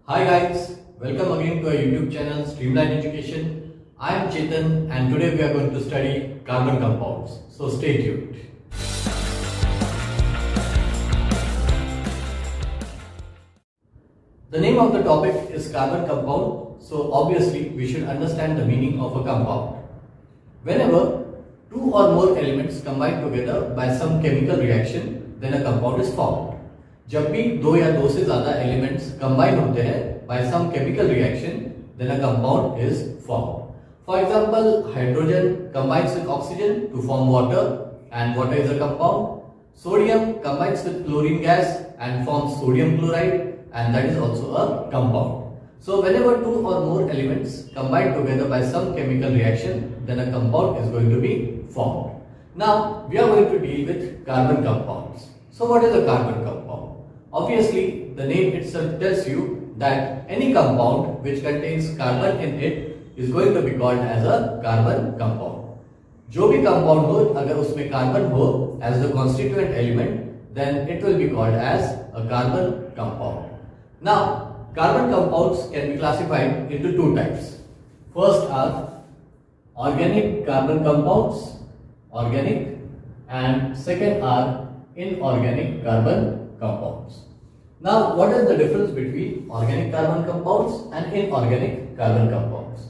Hi guys, welcome again to our YouTube channel Streamline Education. I am Chetan and today we are going to study carbon compounds. So stay tuned. The name of the topic is carbon compound. So obviously we should understand the meaning of a compound. Whenever two or more elements combine together by some chemical reaction, then a compound is formed. जब भी दो या दो से ज्यादा elements combine होते हैं by some chemical reaction then a compound is formed. For example hydrogen combines with oxygen to form water and water is a compound. Sodium combines with chlorine gas and forms sodium chloride and that is also a compound. So whenever two or more elements combine together by some chemical reaction, then a compound is going to be formed. Now we are going to deal with carbon compounds. So what is a carbon compound? Obviously, the name itself tells you that any compound which contains carbon in it is going to be called as a carbon compound. जो भी compound हो, अगर उसमें carbon हो as the constituent element, then it will be called as a carbon compound. Now, carbon compounds can be classified into two types. First are organic carbon compounds, organic, and second are inorganic carbon compounds. Now, what is the difference between organic carbon compounds and inorganic carbon compounds?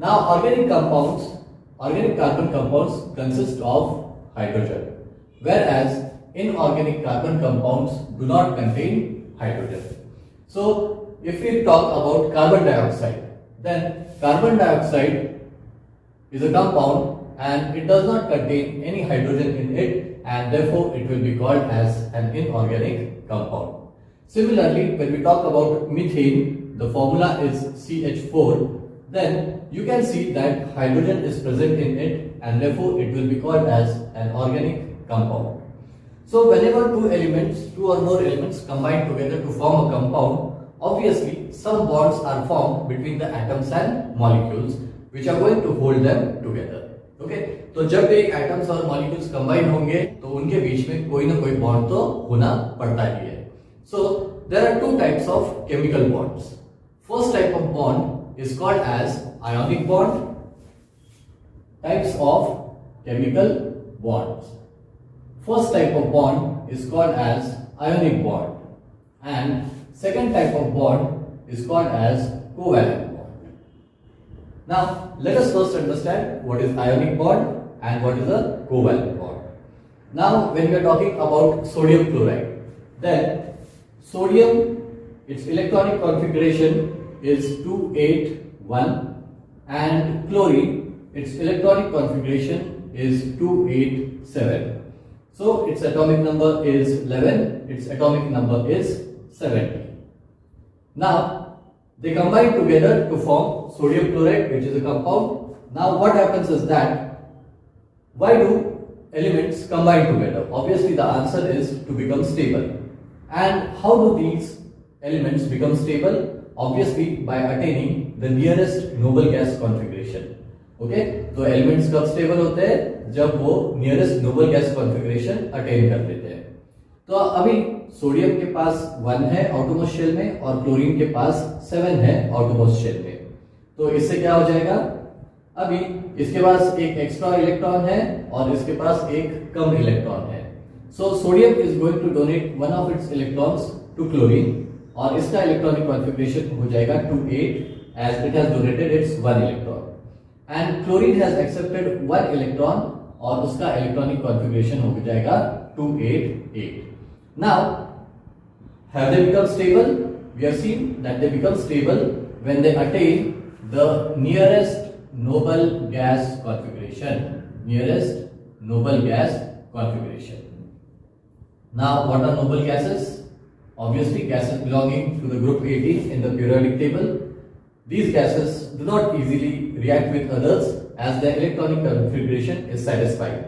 Now, organic carbon compounds consist of hydrogen, whereas inorganic carbon compounds do not contain hydrogen. So, if we talk about carbon dioxide, then carbon dioxide is a compound and it does not contain any hydrogen in it, and therefore it will be called as an inorganic compound. Similarly, when we talk about methane, the formula is CH4, then you can see that hydrogen is present in it and therefore it will be called as an organic compound. So whenever two or more elements combine together to form a compound, obviously some bonds are formed between the atoms and molecules which are going to hold them together. Okay, तो जब एक atoms और molecules combine होंगे तो उनके बीच में कोई ना कोई बॉन्ड तो होना पड़ता ही है. So there are two types of chemical bonds. First type of bond is called as ionic bond. Types of chemical bonds. First type of bond is called as ionic bond and second type of bond is called as covalent. Now, let us first understand what is ionic bond and what is a covalent bond. Now, when we are talking about sodium chloride, then sodium, its electronic configuration is 281 and chlorine, its electronic configuration is 287. So, its atomic number is 11, its atomic number is 70. Now, they combine together to form sodium chloride, which is a compound. Now what happens is that why do elements combine together? Obviously the answer is to become stable. And how do these elements become stable? Obviously by attaining the nearest noble gas configuration. Okay, तो elements कब stable होते हैं? जब वो nearest noble gas configuration attain कर लेते हैं. तो अभी सोडियम के पास 1 है आउटरमोस्ट शेल में और क्लोरीन के पास 7 है आउटरमोस्ट शेल में. तो इससे क्या हो जाएगा? अभी इसके पास एक एक्स्ट्रा इलेक्ट्रॉन है और इसके पास एक कम इलेक्ट्रॉन है. So sodium is going to donate one of its electrons to chlorine और इसका इलेक्ट्रॉनिक कॉन्फ़िगरेशन हो जाएगा 28 as it has donated its 1 electron and chlorine has accepted 1 electron और उसका इलेक्ट्रॉनिक कॉन्फ़िगरेशन हो जाएगा 288. Now, have they become stable? We have seen that they become stable when they attain the nearest noble gas configuration. Nearest noble gas configuration. Now, what are noble gases? Obviously, gases belonging to the group 18 in the periodic table. These gases do not easily react with others as their electronic configuration is satisfied.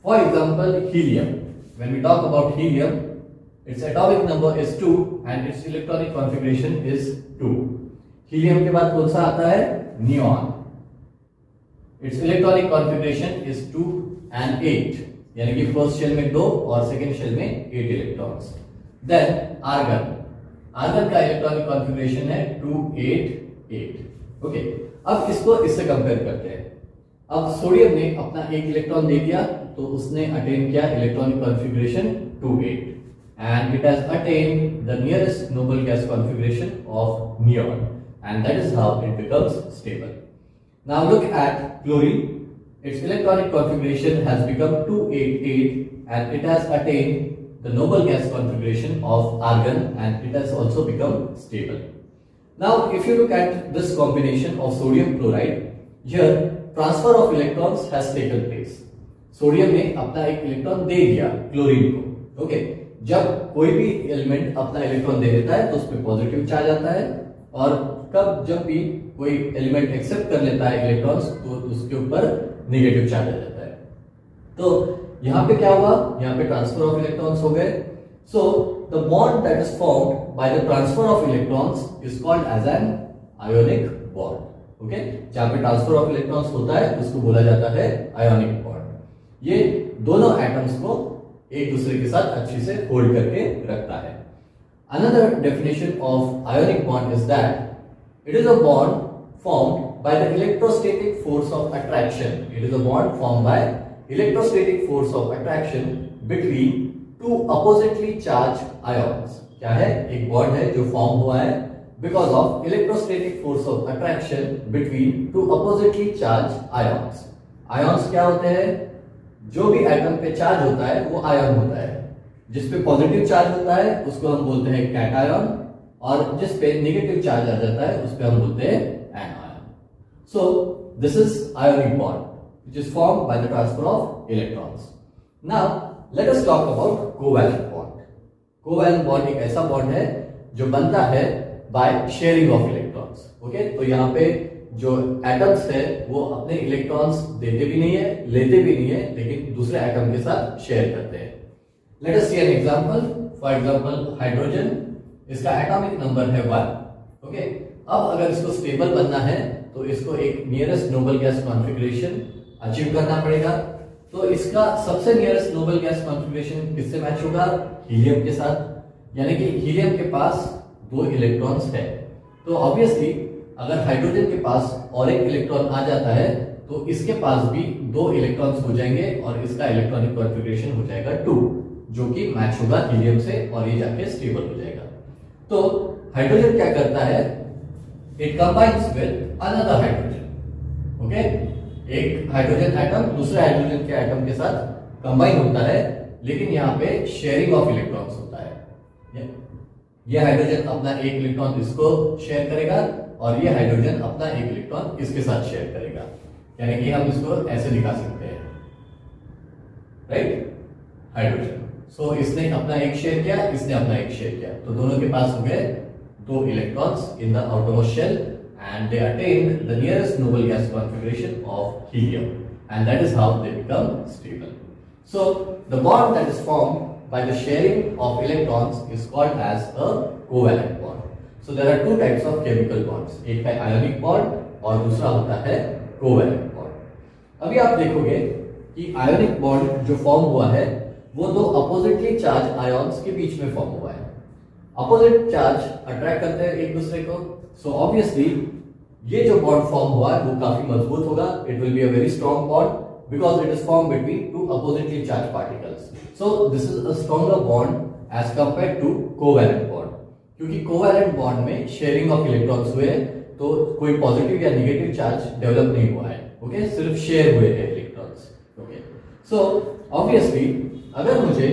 For example, helium. When we talk about helium, its atomic number is 2 and its electronic configuration is 2. Helium के बाद कौन सा आता है? Neon. Its electronic configuration is 2 and 8. यानी कि first shell में 2 और सेकेंड शेल में 8 इलेक्ट्रॉन्स. Then argon. आर्गन का इलेक्ट्रॉनिक कॉन्फ़िगरेशन है 288। ओके, अब इसको इससे कंपेयर करते हैं। अब सोडियम ने अपना एक इलेक्ट्रॉन दे दिया तो उसने अटेन किया electronic configuration 28 and it has attained the nearest noble gas configuration of neon, and that is how it becomes stable. Now look at chlorine. Its electronic configuration has become 288 and it has attained the noble gas configuration of argon, and it has also become stable. Now if you look at this combination of sodium chloride, here transfer of electrons has taken place. Sodium ने अपना एक electron दे दिया chlorine को। Okay, जब कोई भी element अपना electron दे देता है तो उसमें पॉजिटिव चार्ज आता है, और कब जब भी कोई एलिमेंट एक्सेप्ट कर लेता है इलेक्ट्रॉन्स तो उसके ऊपर नेगेटिव चार्ज आ जाता है। तो यहाँ पे क्या हुआ, यहाँ पे ट्रांसफर ऑफ इलेक्ट्रॉन्स हो गए। So the bond that is formed by the transfer of electrons is called as an ionic bond. Okay, जहां पे ट्रांसफर ऑफ इलेक्ट्रॉन्स होता है उसको बोला जाता है आयोनिक बॉन्ड। ये दोनों एटम्स को एक दूसरे के साथ अच्छे से होल्ड करके रखता है। Another definition of ionic bond is that it is a bond formed by the electrostatic force of attraction. It is a bond formed by electrostatic force of attraction between two oppositely charged ions. क्या है, एक bond है जो form हुआ है because of electrostatic force of attraction between two oppositely charged ions. Ions क्या होते हैं, जो भी एटम पे चार्ज होता है वो आयन होता है। जिस पे पॉजिटिव चार्ज होता है उसको हम बोलते हैं कैटायन, और जिस पे नेगेटिव चार्ज आ जाता है उस पे हम बोलते हैं anion. So this is ionic bond which is formed by the transfer of electrons. Now let us talk about covalent bond. Covalent bond एक ऐसा बॉन्ड है जो बनता है bye sharing of electrons. Okay, तो यहाँ पे जो एटम्स है वो अपने इलेक्ट्रॉन्स देते भी नहीं है, लेते भी नहीं है, लेकिन दूसरे एटम के साथ शेयर करते हैं। Let us see an example. For example hydrogen, इसका एटॉमिक नंबर है 1। ओके, अब अगर इसको स्टेबल बनना है तो इसको एक nearest noble gas configuration achieve करना पड़ेगा। तो इसका सबसे नियरेस्ट नोबल गैस कॉन्फ़िगरेशन किससे मैच होगा, हीलियम के साथ। यानी कि हीलियम के पास 2 इलेक्ट्रॉन्स है, तो ऑब्वियसली अगर हाइड्रोजन के पास और एक इलेक्ट्रॉन आ जाता है तो इसके पास भी 2 इलेक्ट्रॉन्स हो जाएंगे और इसका इलेक्ट्रॉनिक कॉन्फ़िगरेशन हो जाएगा 2, जो कि मैच होगा हीलियम से, और ये जाके स्टेबल हो जाएगा। तो हाइड्रोजन क्या करता है, it combines with another hydrogen. Okay, एक हाइड्रोजन एटम दूसरे हाइड्रोजन के एटम के साथ कंबाइन होता है, लेकिन यहाँ पे शेयरिंग ऑफ इलेक्ट्रॉन्स होता है। ये हाइड्रोजन अपना एक इलेक्ट्रॉन इसको शेयर करेगा और ये हाइड्रोजन अपना एक इलेक्ट्रॉन इसके साथ शेयर करेगा। यानी कि हम इसको ऐसे दिखा सकते हैं, राइट, हाइड्रोजन। सो इसने अपना एक शेयर किया, इसने अपना एक शेयर किया, तो दोनों के पास हो गए 2 electrons in the outermost shell, and they attained the nearest noble gas configuration of helium, and that is how they become stable. So the bond that is formed by the sharing of electrons is called as a covalent bond. So there are 2 types of chemical bonds, एक है ionic bond और दूसरा होता है covalent bond. अभी आप देखोगे कि ionic bond जो फॉर्म हुआ है वो 2 oppositely charged ions के बीच में फॉर्म हुआ है। अपोजिट चार्ज अट्रैक्ट करते हैं एक दूसरे को, सो ऑब्वियसली ये जो बॉन्ड फॉर्म हुआ है वो काफी मजबूत होगा। It will be a very strong bond because it is form between 2 oppositely charge particles. So this is a stronger bond as compare to covalent bond, क्योंकि कोवैलेंट बॉन्ड में शेयरिंग ऑफ इलेक्ट्रॉन्स हुए तो कोई positive या negative charge develop नहीं हुआ है। Okay, सिर्फ शेयर हुए हैं इलेक्ट्रॉन्स। ओके, सो ऑब्वियसली अगर मुझे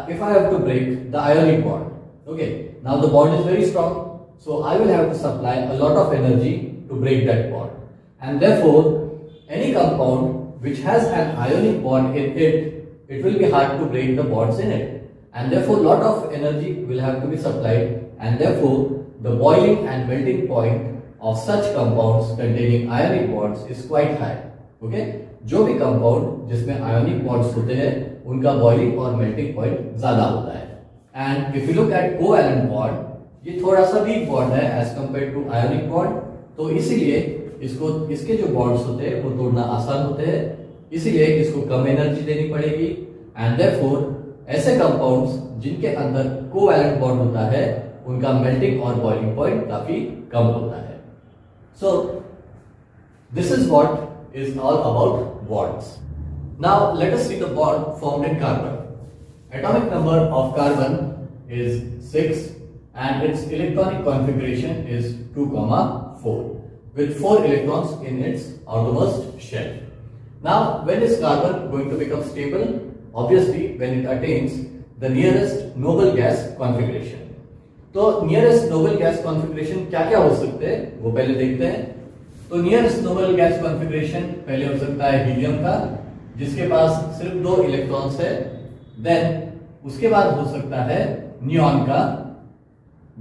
if I have to break the ionic bond, okay, now the bond is very strong, so I will have to supply a lot of energy to break that bond, and therefore any compound which has an ionic bond in it will be hard to break the bonds in it, and therefore lot of energy will have to be supplied, and therefore the boiling and melting point of such compounds containing ionic bonds is quite high. Okay, जो भी compound जिसमें ionic bonds होते हैं उनका boiling और melting point ज्यादा होता है। And if you look at covalent bond, ये थोड़ा सा वीक बॉन्ड है as compare to ionic bond, तो इसीलिए इसको इसके जो बॉन्ड्स होते हैं वो तोड़ना आसान होते हैं, इसीलिए इसको कम एनर्जी देनी पड़ेगी। एंड देयरफॉर ऐसे कंपाउंड्स जिनके अंदर कोवैलेंट बॉन्ड होता है उनका मेल्टिंग और बॉइलिंग पॉइंट काफी कम होता है। सो this is what is all about bonds. Now let us see the bond formed in carbon. Atomic number of carbon is 6 and its electronic configuration is 2,4 with 4 electrons in its outermost shell. Now when is carbon going to become stable? Obviously when it attains the nearest noble gas configuration. तो nearest noble gas configuration क्या क्या हो सकते हैं वो पहले देखते हैं। तो nearest noble gas configuration पहले हो सकता है हीलियम का जिसके पास सिर्फ 2 इलेक्ट्रॉन्स है। देन उसके बाद हो सकता है नियॉन का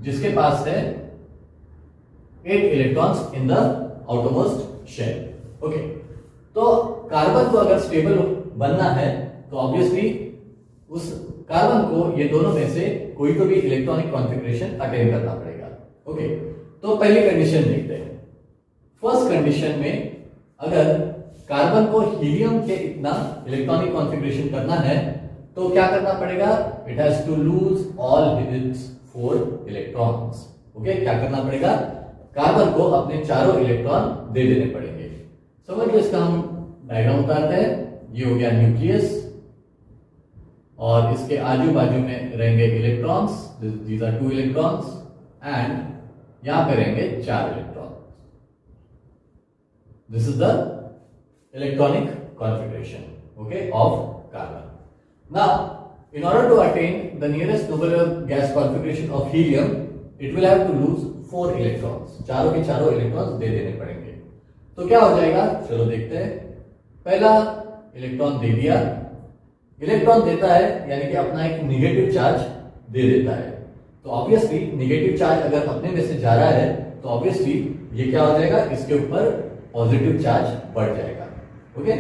जिसके पास है 8 electrons in the outermost shell. Okay, तो कार्बन को अगर स्टेबल बनना है तो ऑब्वियसली उस कार्बन को ये दोनों में से कोई तो भी इलेक्ट्रॉनिक कॉन्फ़िगरेशन अटेन करना पड़ेगा। ओके, तो पहली कंडीशन देखते हैं। फर्स्ट कंडीशन में अगर कार्बन को हीलियम के इतना इलेक्ट्रॉनिक कॉन्फ़िगरेशन करना है तो क्या करना पड़ेगा? It has to lose all its 4 electrons. Okay, क्या करना पड़ेगा? कार्बन को अपने चारों इलेक्ट्रॉन दे देने पड़ेंगे। समझ लो, इसका हम डायग्राम उतारते हैं। ये हो गया न्यूक्लियस और इसके आजू बाजू में रहेंगे electrons, these are 2 electrons and यहां पे रहेंगे 4 electron. This is the electronic configuration okay of carbon. Now, in order to attain the nearest noble gas configuration of helium, it will have to lose 4 electrons. चारों के चारों electrons they देने पड़ेंगे। तो क्या हो जाएगा? चलो देखते हैं। पहला इलेक्ट्रॉन दे दिया। इलेक्ट्रॉन देता है यानी कि अपना एक निगेटिव चार्ज दे देता है। तो ऑब्वियसली निगेटिव चार्ज अगर अपने में से जा रहा है तो ऑब्वियसली ये क्या हो जाएगा? इसके ऊपर पॉजिटिव चार्ज बढ़ जाएगा। ओके,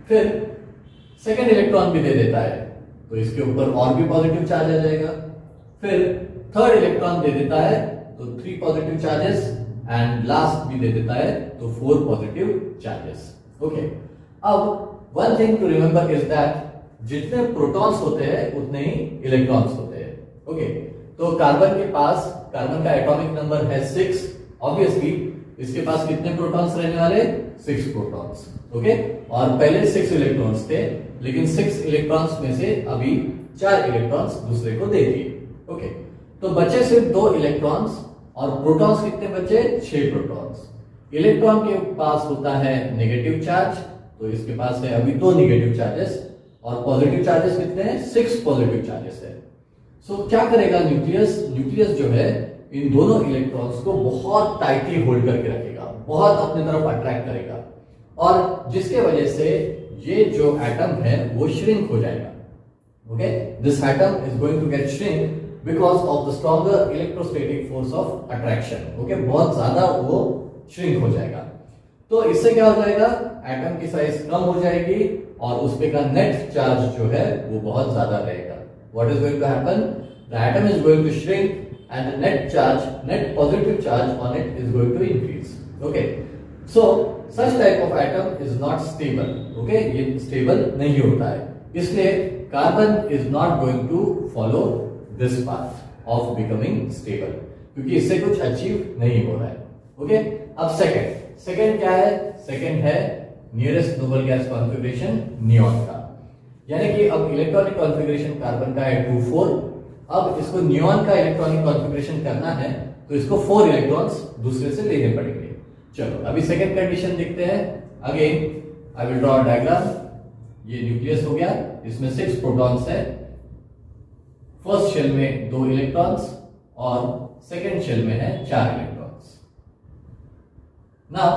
फिर सेकेंड इलेक्ट्रॉन भी दे देता है तो इसके ऊपर और भी पॉजिटिव चार्ज आ जाएगा। फिर थर्ड इलेक्ट्रॉन दे देता है तो 3 पॉजिटिव चार्जेस एंड लास्ट भी दे देता है तो 4 पॉजिटिव चार्जेस। ओके, अब one thing to remember is that जितने प्रोटॉन्स होते हैं उतने ही इलेक्ट्रॉन्स होते हैं। ओके, तो कार्बन के पास कार्बन का एटॉमिक नंबर है 6। ऑब्वियसली इसके पास कितने प्रोटॉन्स रहने वाले? 6 प्रोटॉन्स। ओके, और पहले 6 इलेक्ट्रॉन्स थे लेकिन 6 इलेक्ट्रॉन्स में से अभी 4 इलेक्ट्रॉन्स दूसरे को दे दिए। ओके, तो बचे सिर्फ 2 इलेक्ट्रॉन्स और प्रोटॉन्स कितने बचे? 6 प्रोटॉन्स। इलेक्ट्रॉन के पास होता है नेगेटिव चार्ज तो इसके पास है अभी 2 नेगेटिव चार्जेस और पॉजिटिव चार्जेस कितने हैं? 6 पॉजिटिव चार्जेस है। सो क्या करेगा न्यूक्लियस? न्यूक्लियस जो है इन दोनों इलेक्ट्रॉन्स को बहुत टाइटली होल्ड करके रखेगा, बहुत अपनी तरफ अट्रैक्ट करेगा और जिसके वजह से ये जो एटम है वो श्रिंक हो जाएगा। Okay, this atom is going to get shrink because of the stronger electrostatic force of attraction. Okay, बहुत ज्यादा वो श्रिंक हो जाएगा। तो इससे क्या हो जाएगा? एटम की साइज कम हो जाएगी और उसपे का नेट चार्ज जो है वो बहुत ज्यादा रहेगा। What is going to happen? The atom is going to shrink and the net positive charge on it is going to increase. Okay, so such type of atom is not stable. Okay, ये stable नहीं होता है, इसलिए carbon is not going to follow this path of becoming stable क्योंकि इससे कुछ achieve नहीं हो रहा है। Okay, अब second क्या है? second है nearest noble gas configuration neon का, यानी कि अब इलेक्ट्रॉनिक कॉन्फ़िगरेशन कार्बन का है 2,4। अब इसको नियॉन का इलेक्ट्रॉनिक कॉन्फ़िगरेशन करना है तो इसको 4 इलेक्ट्रॉन्स दूसरे से लेने पड़ेंगे। चलो अभी सेकंड कंडीशन देखते हैं। Again I will draw a diagram. ये न्यूक्लियस हो गया, इसमें 6 प्रोटॉन्स है। फर्स्ट शेल में 2 इलेक्ट्रॉन्स और सेकंड शेल में है 4 electrons. Now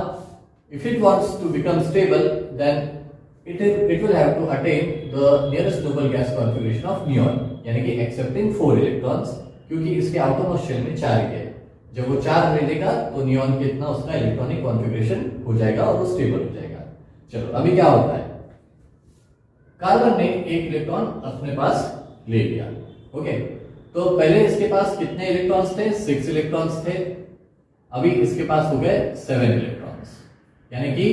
if it wants to become stable then it will have to attain the nearest noble gas configuration of neon, यानी कि accepting 4 electrons क्योंकि इसके आउटरमोस्ट शेल में 4 है। जब वो 4 ले लेगा तो नियॉन कितना उसका इलेक्ट्रॉनिक कॉन्फ़िगरेशन हो जाएगा और वो स्टेबल हो जाएगा। चलो अभी क्या होता है? कार्बन ने 1 इलेक्ट्रॉन अपने पास ले लिया। ओके, तो पहले इसके पास कितने इलेक्ट्रॉन्स थे? 6 इलेक्ट्रॉन्स थे। अभी इसके पास हो गए 7 इलेक्ट्रॉन्स, यानी कि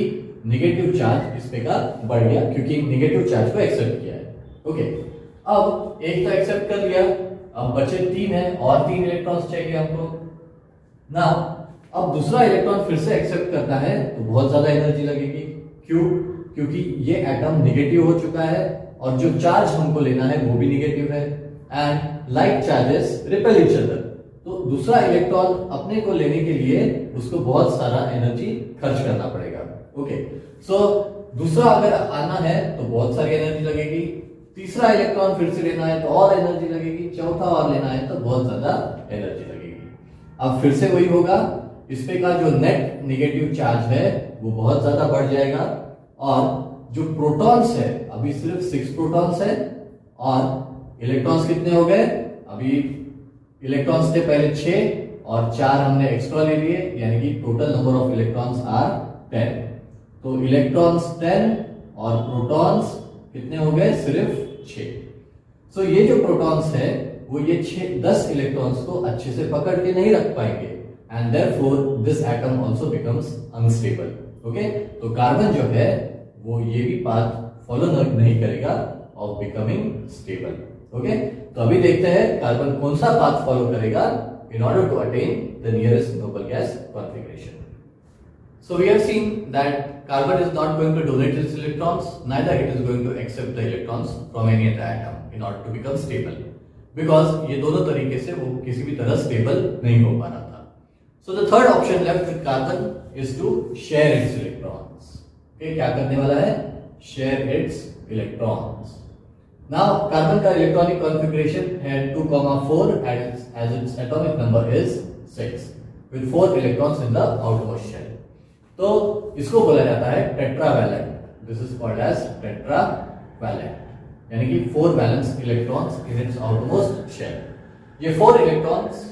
नेगेटिव चार्ज इस पे का बढ़ गया क्योंकि नेगेटिव चार्ज को एक्सेप्ट किया है। ओके, अब एक तो एक्सेप्ट कर लिया अब बचे 3 है और 3 इलेक्ट्रॉन्स चाहिए हमको ना। अब दूसरा इलेक्ट्रॉन फिर से एक्सेप्ट करता है तो बहुत ज्यादा एनर्जी लगेगी। क्यों? क्योंकि ये एटम निगेटिव हो चुका है और जो चार्ज हमको लेना है वो भी निगेटिव है and like charges repel each other. तो दूसरा इलेक्ट्रॉन अपने को लेने के लिए उसको बहुत सारा एनर्जी खर्च करना पड़ेगा। ओके, सो दूसरा अगर आना है तो बहुत सारी एनर्जी लगेगी, तीसरा इलेक्ट्रॉन फिर से लेना है तो और एनर्जी लगेगी, चौथा और लेना है तो बहुत ज्यादा एनर्जी लगेगी। अब फिर से वही होगा, इस पे का जो नेट नेगेटिव चार्ज है वो बहुत ज्यादा बढ़ जाएगा और जो प्रोटॉन्स है अभी सिर्फ 6 प्रोटॉन्स है और इलेक्ट्रॉन्स कितने हो गए? अभी इलेक्ट्रॉन्स थे पहले 6 और 4 हमने एक्स्ट्रा ले लिए, यानी कि total number of electrons are 10। तो इलेक्ट्रॉन्स 10 और प्रोटॉन्स कितने हो गए? सिर्फ 6। सो ये जो प्रोटॉन्स है वो ये 10 इलेक्ट्रॉन्स को अच्छे से पकड़ के नहीं रख पाएंगे and therefore this atom also becomes unstable. Okay, तो कार्बन जो है वो ये भी पाथ फॉलो नहीं करेगा ऑफ बिकमिंग स्टेबल। ओके, तो अभी देखते हैं कार्बन कौन सा पाथ फॉलो करेगा in order to attain the nearest noble gas configuration. So we have seen that carbon is not going to donate its electrons, neither it is going to accept the electrons from any other atom in order to become stable, because ये दोनों तरीके से वो किसी भी तरह stable नहीं हो पा रहा था। So the third option left with carbon is to share its electrons. Okay, क्या करने वाला है? Share its electrons. Now carbon का electronic configuration है 2,4 as its atomic number is 6 with 4 electrons in the outermost shell. तो इसको बोला जाता है tetravalent. This is called as tetravalent, यानी कि 4 valence electrons in its outermost shell. ये 4 इलेक्ट्रॉन्स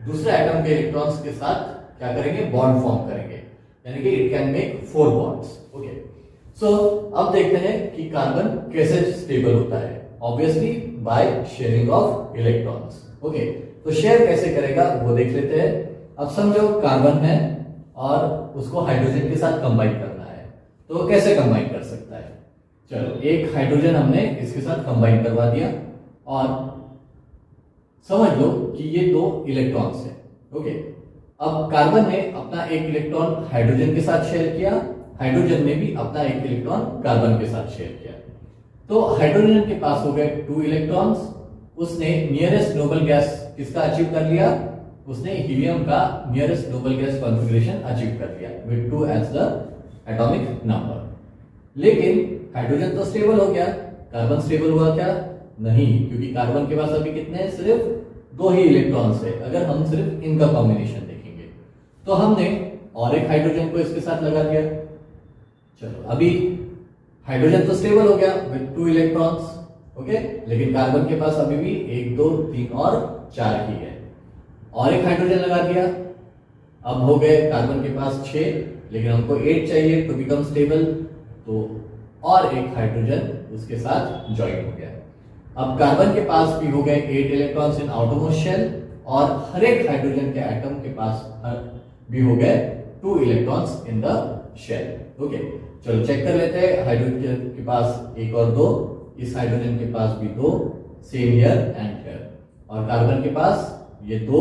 दूसरे एटम के इलेक्ट्रॉन्स के साथ क्या करेंगे? बॉन्ड फॉर्म करेंगे, यानी कि it can make 4 bonds. Okay, so अब देखते हैं कि कार्बन कैसे स्टेबल होता है। Obviously by sharing of electrons. Okay, तो शेयर कैसे करेगा वो देख लेते हैं। अब समझो कार्बन है और उसको हाइड्रोजन के साथ कंबाइन करना है, तो कैसे कंबाइन कर सकता है? चलो, एक हाइड्रोजन हमने इसके साथ कंबाइन करवा दिया और समझ लो कि ये 2 इलेक्ट्रॉन्स हैं। ओके, अब कार्बन ने अपना एक इलेक्ट्रॉन हाइड्रोजन के साथ शेयर किया, हाइड्रोजन ने भी अपना एक इलेक्ट्रॉन कार्बन के साथ शेयर किया। तो हाइड्रोजन के पास हो गए 2 इलेक्ट्रॉन्स, उसने नियरेस्ट नोबल गैस किसका अचीव कर लिया? उसने हीलियम का nearest noble gas configuration achieve कर लिया with 2 as the atomic number. लेकिन हाइड्रोजन तो स्टेबल हो गया, कार्बन स्टेबल हुआ क्या? नहीं, क्योंकि कार्बन के पास अभी कितने हैं? सिर्फ 2 ही इलेक्ट्रॉन्स है अगर हम सिर्फ इनका कॉम्बिनेशन देखेंगे। तो हमने और एक हाइड्रोजन को इसके साथ लगा दिया। चलो, अभी हाइड्रोजन तो स्टेबल हो गया विद 2 इलेक्ट्रॉन्स। ओके, लेकिन कार्बन के पास अभी भी 1 2 3 और 4 ही है, और एक हाइड्रोजन लगा दिया। अब हो गए कार्बन के पास 6, लेकिन हमको 8 चाहिए टू बिकम स्टेबल, तो और एक हाइड्रोजन उसके साथ ज्वाइन हो गया। अब कार्बन के पास भी हो गए 8 इलेक्ट्रॉन्स इन आउटरमोस्ट शेल और हर एक हाइड्रोजन के एटम के पास भी हो गए 2 electrons in the shell. Okay, चलो चेक कर लेते हैं। हाइड्रोजन के पास 1 और 2, इस हाइड्रोजन के पास भी 2, सेम हियर एंड हियर, और कार्बन के पास ये 2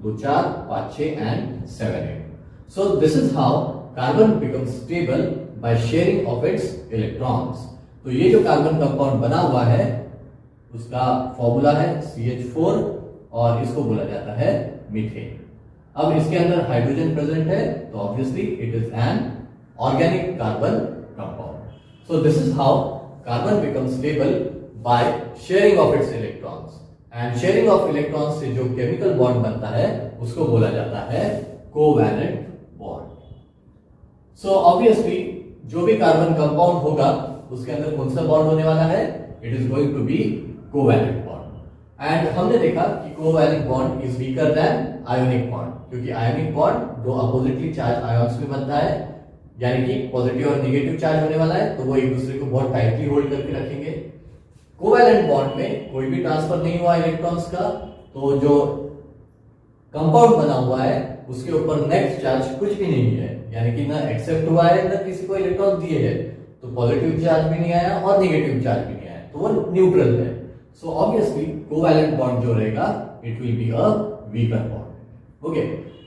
2 4 5 6 and 7 8। So this is how carbon becomes stable bye sharing of its electrons. तो ये जो कार्बन कंपाउंड बना हुआ है उसका फॉर्मूला है CH4 और इसको बोला जाता है मीथेन। अब इसके अंदर हाइड्रोजन प्रेजेंट है तो obviously it is an organic carbon compound. So this is how carbon becomes stable bye sharing of its electrons. And sharing of electrons से जो केमिकल बॉन्ड बनता है उसको बोला जाता है कोवैलेंट बॉन्ड। सो ऑब्वियसली जो भी कार्बन कंपाउंड होगा उसके अंदर कौन सा बॉन्ड होने वाला है? It is going to be covalent bond. And हमने देखा कि covalent bond is weaker than ionic bond, क्योंकि ionic bond 2 oppositely charge ions में बनता है, यानी कि पॉजिटिव और नेगेटिव चार्ज होने वाला है, तो वो एक दूसरे को बहुत टाइटली होल्ड करके रखेंगे। कोवैलेंट बॉन्ड में कोई भी ट्रांसफर नहीं हुआ इलेक्ट्रॉन्स का, तो जो कंपाउंड बना हुआ है उसके ऊपर नेट चार्ज कुछ भी नहीं है, यानी कि ना एक्सेप्ट हुआ है ना किसी को इलेक्ट्रॉन दिए है, तो पॉजिटिव चार्ज भी नहीं आया और नेगेटिव चार्ज भी नहीं आया, तो वो न्यूट्रल है। सो ऑब्वियसली कोवैलेंट बॉन्ड जो रहेगा it will be a weaker bond. Okay,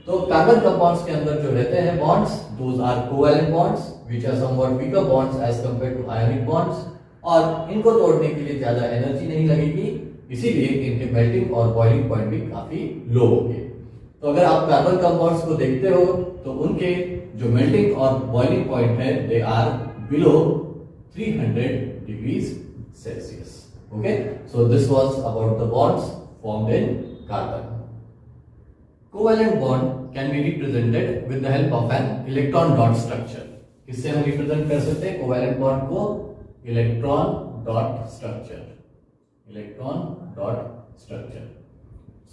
तो कार्बन कंपाउंड्स के अंदर जो रहते हैं bonds, those are covalent bonds which are somewhat weaker bonds as compare to ionic bonds, और इनको तोड़ने के लिए ज्यादा एनर्जी नहीं लगेगी, इसीलिए इनके मेल्टिंग और बॉइलिंग पॉइंट भी काफी लो होंगे। तो अगर आप कार्बन कंपाउंड्स को देखते हो तो उनके जो मेल्टिंग और बॉइलिंग पॉइंट है they are below 300 degrees Celsius. Okay, so this was about the bonds formed in carbon. Covalent bond can be represented with the help of an electron dot structure. किससे हम represent कर सकते हैं covalent bond को? Electron dot structure, electron dot structure.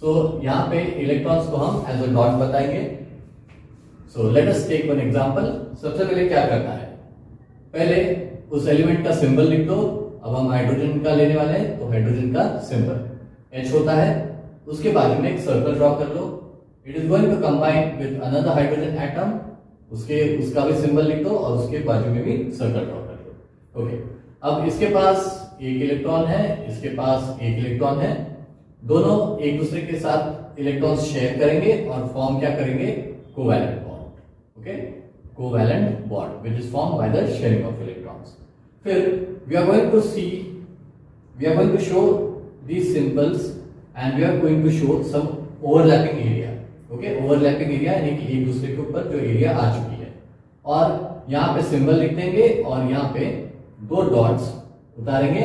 So यहां पे electrons को हम एज अ डॉट बताएंगे। So let us take one example. सबसे पहले क्या करना है, पहले उस एलिमेंट का सिंबल लिख दो। अब हम हाइड्रोजन का लेने वाले हैं, तो हाइड्रोजन का सिंबल H होता है। उसके बाजू में एक सर्कल ड्रॉ कर लो। It is going to combine with another hydrogen atom, उसका भी सिंबल लिख दो और उसके बाजू में भी सर्कल ड्रॉ कर लो। ओके, अब इसके पास एक इलेक्ट्रॉन है, इसके पास एक इलेक्ट्रॉन है, दोनों एक दूसरे के साथ इलेक्ट्रॉन्स शेयर करेंगे और फॉर्म क्या करेंगे? Covalent bond. Okay, covalent bond which is formed by the sharing of electrons. फिर we are going to show these symbols and we are going to show some overlapping area. Okay, overlapping area यानी कि एक दूसरे के ऊपर जो area आ चुकी है, और यहाँ पे सिंबल लिख देंगे और यहाँ पे दो डॉट्स उतारेंगे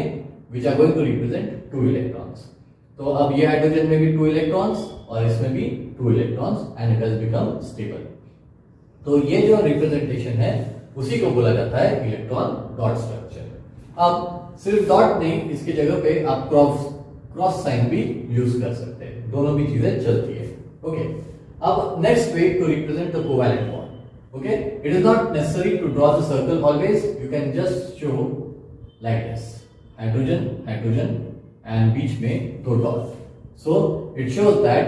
which are going to represent 2 electrons. तो अब ये हाइड्रोजन में भी 2 इलेक्ट्रॉन्स और इसमें भी 2 electrons and it has become stable. तो ये जो रिप्रेजेंटेशन है उसी को बोला जाता है इलेक्ट्रॉन डॉट स्ट्रक्चर। अब सिर्फ डॉट नहीं, इसकी जगह पे आप क्रॉस साइन भी यूज कर सकते हैं, दोनों भी चीजें चलती है। ओके, अब next way to represent the covalent bond. Okay, it is not necessary to draw the circle always, you can just show like this, hydrogen hydrogen and बीच में 2 dot. So it shows that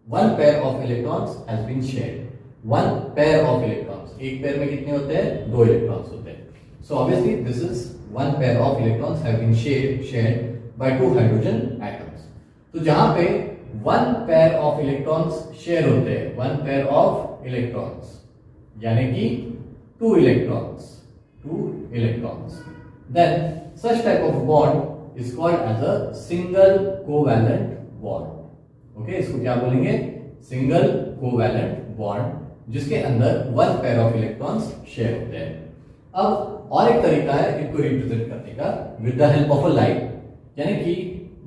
one pair of electrons has been shared. One pair of electrons, एक pair में कितने होते हैं? 2 electrons होते हैं। So obviously this is one pair of electrons have been shared by 2 hydrogen atoms. तो जहां पे one pair of electrons share होते हैं, one pair of electrons यानी कि 2 electrons, then such type of bond is called as a single covalent bond. Okay, इसको क्या बोलेंगे? सिंगल कोवैलेंट बॉन्ड, जिसके अंदर 1 पेयर ऑफ इलेक्ट्रॉन्स शेयर होते हैं। अब और एक तरीका है इनको रिप्रेजेंट करने का with the help of a line, यानी कि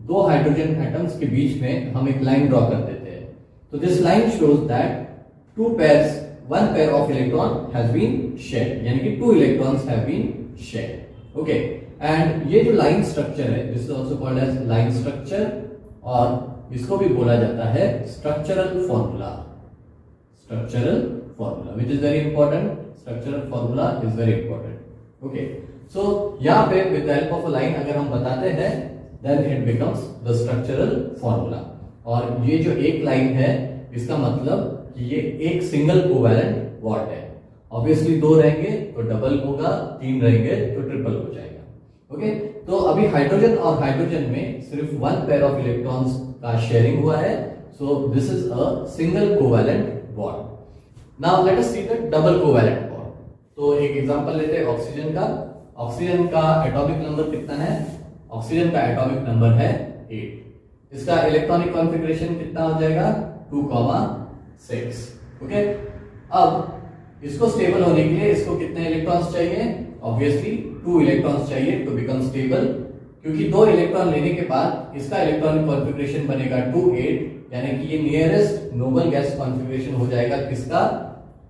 2 हाइड्रोजन एटम्स के बीच में हम एक लाइन ड्रॉ कर देते हैं। तो this line shows that 1 pair of electron has been shared, यानी कि 2 electrons have been shared. Okay, and ये जो लाइन स्ट्रक्चर है this is also called as line structure, और इसको भी बोला जाता है structural formula. Structural formula which is very important, structural formula is very important. Okay, so यहाँ पे with the help of a line अगर हम बताते हैं then it becomes the structural formula. और ये जो एक लाइन है इसका मतलब कि ये एक सिंगल कोवैलेंट बॉन्ड है। ऑब्वियसली 2 रहेंगे तो डबल होगा, 3 रहेंगे तो ट्रिपल हो जाएगा। ओके, तो अभी हाइड्रोजन और हाइड्रोजन में सिर्फ 1 पेयर ऑफ इलेक्ट्रॉन्स का शेयरिंग हुआ है, सो this is a single covalent bond. Now let us see the double covalent bond. तो एक एग्जांपल लेते हैं ऑक्सीजन का। ऑक्सीजन का एटॉमिक नंबर कितना है? ऑक्सीजन का एटॉमिक नंबर है 8। इसका इलेक्ट्रॉनिक कॉन्फ़िगरेशन कितना हो जाएगा? 2,6। ओके, अब इसको स्टेबल होने के लिए इसको कितने इलेक्ट्रॉन्स चाहिए? ऑब्वियसली 2 इलेक्ट्रॉन्स चाहिए टू बिकम स्टेबल, क्योंकि 2 इलेक्ट्रॉन लेने के बाद इसका इलेक्ट्रॉनिक कॉन्फ़िगरेशन बनेगा 2,8, यानी कि ये नियरेस्ट नोबल गैस कॉन्फ़िगरेशन हो जाएगा किसका?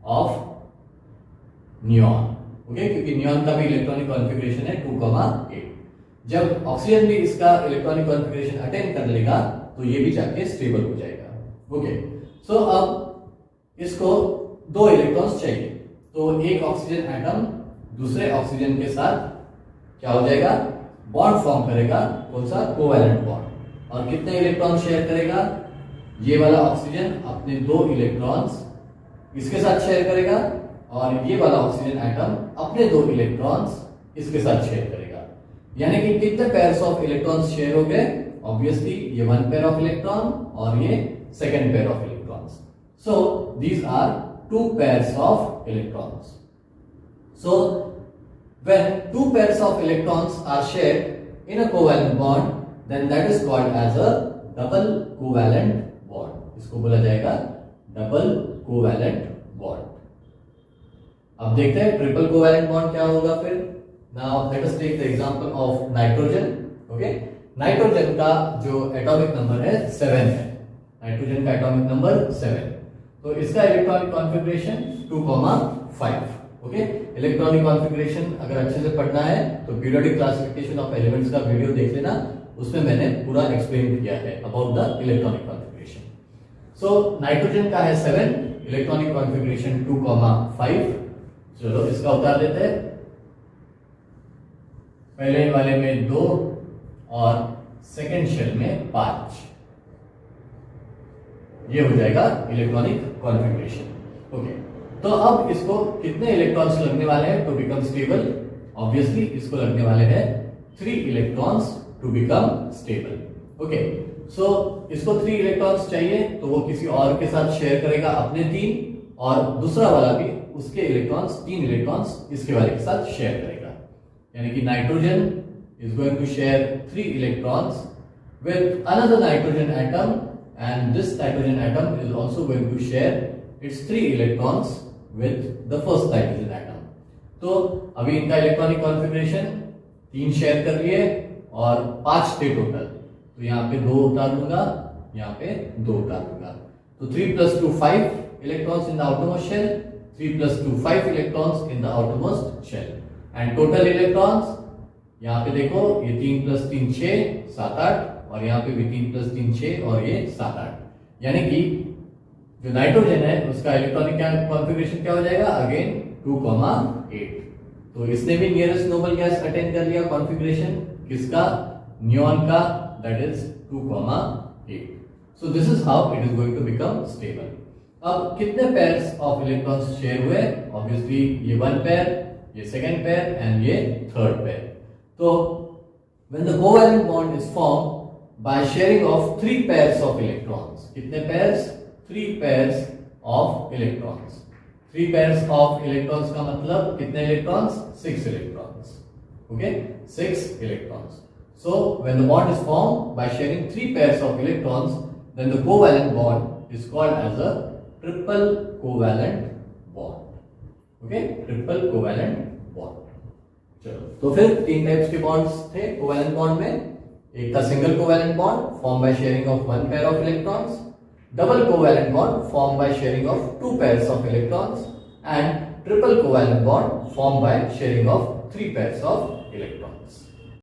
Of neon. ओके, क्योंकि नियॉन का भी इलेक्ट्रॉनिक कॉन्फ़िगरेशन है 2,8। जब ऑक्सीजन भी इसका इलेक्ट्रॉनिक कॉन्फ़िगरेशन अटेन कर लेगा तो ये भी जाके स्टेबल हो जाएगा। ओके, सो अब इसको 2 इलेक्ट्रॉन्स चाहिए, तो एक ऑक्सीजन एटम दूसरे ऑक्सीजन के साथ क्या हो जाएगा? बॉन्ड फॉर्म करेगा। कौन सा? Covalent bond. और कितने इलेक्ट्रॉन शेयर करेगा? ये वाला ऑक्सीजन अपने 2 इलेक्ट्रॉन्स इसके साथ शेयर करेगा, और ये वाला ऑक्सीजन एटम अपने 2 इलेक्ट्रॉन्स इसके साथ शेयर करेगा। यानी कि कितने पेयर्स ऑफ इलेक्ट्रॉन्स शेयर हो गए? ऑब्वियसली ये वन पेयर ऑफ इलेक्ट्रॉन और ये second pair of electrons. So these are two pairs of electrons. So when two pairs of electrons are shared in a covalent bond, then that is called as a double covalent bond. इसको बोला जाएगा double covalent bond. अब देखते हैं triple covalent bond क्या होगा फिर. Now let us take the example of nitrogen. Okay, nitrogen का जो एटॉमिक नंबर है 7 है. नाइट्रोजन का एटॉमिक नंबर 7. तो इसका electronic configuration 2,5. Okay, electronic configuration अगर अच्छे से पढ़ना है तो पीरियोडिक क्लासिफिकेशन ऑफ एलिमेंट्स का वीडियो देख लेना, उसमें मैंने पूरा एक्सप्लेन किया है about the electronic configuration. So nitrogen का है 7, इलेक्ट्रॉनिक कॉन्फ़िगरेशन 2,5. चलो इसका उतार देते हैं. पहले वाले में 2 और सेकेंड शेल में 5. ये हो जाएगा इलेक्ट्रॉनिक कॉन्फ़िगरेशन. ओके, तो अब इसको कितने इलेक्ट्रॉन्स लगने वाले हैं टू बिकम स्टेबल? ऑब्वियसली इसको लगने वाले हैं 3 electrons to become stable. Okay, so इसको 3 इलेक्ट्रॉन्स चाहिए तो वो किसी और के साथ शेयर करेगा अपने 3, और दूसरा वाला भी उसके इलेक्ट्रॉन्स 3 इलेक्ट्रॉन्स इसके वाले के साथ शेयर करेगा. यानी कि nitrogen is going to share 3 electrons with another nitrogen atom, and this nitrogen atom is also going to share its 3 electrons with the first nitrogen atom. तो अभी इनका इलेक्ट्रॉनिक कॉन्फ़िगरेशन 3 शेयर कर लिए और 5 थे टोटल. तो यहाँ पे 2 उतार दूंगा, यहाँ पे 2 उतार दूंगा. तो 3 + 2 5 electrons in the outermost shell, 3 + 2 5 electrons in the outermost shell, and total electrons यहाँ पे देखो, ये 3 + 3 6 7 8, और यहाँ पे भी 3 + 3 6 और ये 7 8. यानी कि जो नाइट्रोजन है उसका इलेक्ट्रॉनिक कॉन्फ़िगरेशन क्या हो जाएगा? अगेन 2,8. तो इसने भी नियरेस्ट नोबल गैस अटेन कर लिया कॉन्फ़िगरेशन किसका? नियॉन का, that is 2,8. So this is how it is going to become stable. अब कितने पेयर्स ऑफ इलेक्ट्रॉन्स शेयर हुए? ऑब्वियसली ये 1 पेयर, ये सेकेंड पेयर एंड ये थर्ड पेयर. तो when the covalent bond is formed by sharing of 3 pairs of electrons. कितने pairs? 3 pairs of electrons. 3 pairs of electrons का मतलब कितने electrons? 6 electrons. Okay, 6 electrons. So when the bond is formed by sharing 3 pairs of electrons, then the covalent bond is called as a triple covalent bond. Okay, triple covalent bond. चलो, तो फिर 3 types के bonds थे covalent bond में. एक था single covalent bond form by sharing of 1 pair of electrons, double covalent bond formed by sharing of 2 pairs of electrons, and triple covalent bond formed by sharing of 3 pairs of electrons.